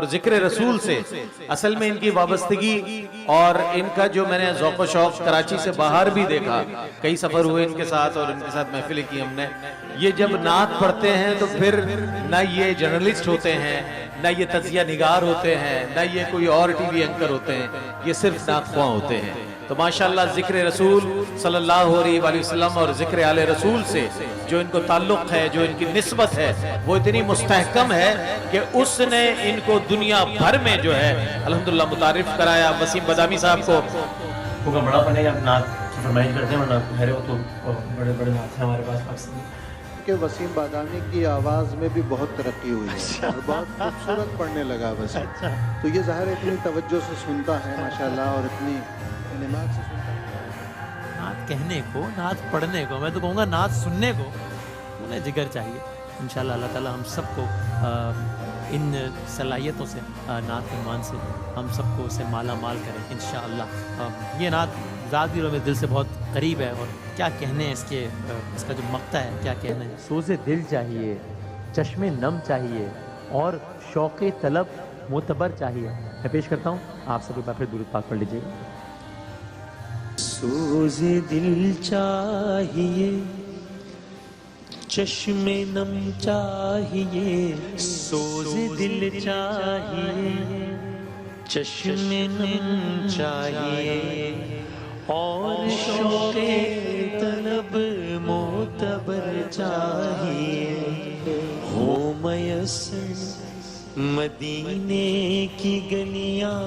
اور ذکر رسول سے اصل میں ان کی وابستگی اور ان کا جو میں نے ذوق و شوق کراچی سے باہر بھی دیکھا، کئی سفر ہوئے ان کے ساتھ اور ان کے ساتھ محفلیں کی ہم نے، یہ جب نعت پڑھتے ہیں تو پھر نہ یہ جرنلسٹ ہوتے ہیں، نہ یہ تجزیہ نگار ہوتے ہیں، نہ یہ کوئی اور ٹی وی اینکر ہوتے ہیں، یہ صرف نعت خواں ہوتے ہیں۔ تو ماشاءاللہ ذکر رسول صلی اللہ علیہ وآلہ وسلم اور ذکر آل رسول سے جو ان کو تعلق ہے، جو ان کی نسبت ہے، وہ اتنی مستحکم ہے کہ اس نے ان کو دنیا بھر میں جو ہے الحمدللہ متعارف کرایا۔ وسیم بادامی صاحب کو کا بڑا پنے آپ نعت کی فرمائش کرتے ہیں، ورنہ ٹھہرے ہو تو بڑے بڑے نعت ہیں ہمارے پاس پاکستانی کہ وسیم بادامی کی آواز میں بھی بہت ترقی ہوئی ہے اور بہت خوبصورت پڑھنے لگا وسیم، تو یہ ظاہر اتنی توجہ سے سنتا ہے ماشاءاللہ اور اتنی نماز سے سنتا ہے۔ نعت کہنے کو، نعت پڑھنے کو، میں تو کہوں گا نعت سننے کو انہیں جگر چاہیے۔ انشاءاللہ اللہ تعالی ہم سب کو ان صلاحیتوں سے، نعت ایمان سے ہم سب کو اسے مالا مال کریں انشاءاللہ۔ یہ نعت ذات بھی میرے دل سے بہت قریب ہے، اور کیا کہنے ہیں اس کا جو مقطع ہے، کیا کہنا ہے۔ سوز دل چاہیے، چشم نم چاہیے، اور شوق طلب معتبر چاہیے۔ میں پیش کرتا ہوں، آپ سب ایک بار پھر درود پاک پڑھ لیجیے گا۔ سوز دل چاہیے، چشم نم چاہیے، سوز دل چاہیے، چشم نم چاہیے، اور شوق طلب معتبر چاہیے۔ ہو میسر مدینے کی گلیاں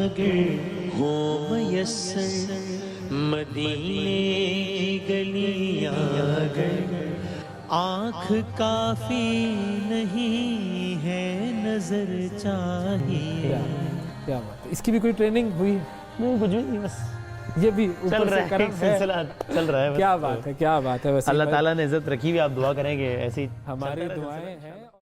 اگر، ہو میسر مدینے کی گلیاں اگر، آنکھ کافی نہیں ہے نظر چاہیے۔ کیا بات ہے، اس کی بھی کوئی ٹریننگ ہوئی ہے؟ نہیں، کچھ بھی نہیں، بس یہ بھی چل اوپر رہا سے ہے، کرم ایک سلسلہ چل رہا ہے۔ کیا بات ہے، کیا بات ہے۔ وسیم اللہ بھائی، تعالیٰ نے عزت رکھی ہوئی، آپ دعا کریں کہ ایسی ہماری دعائیں ہیں۔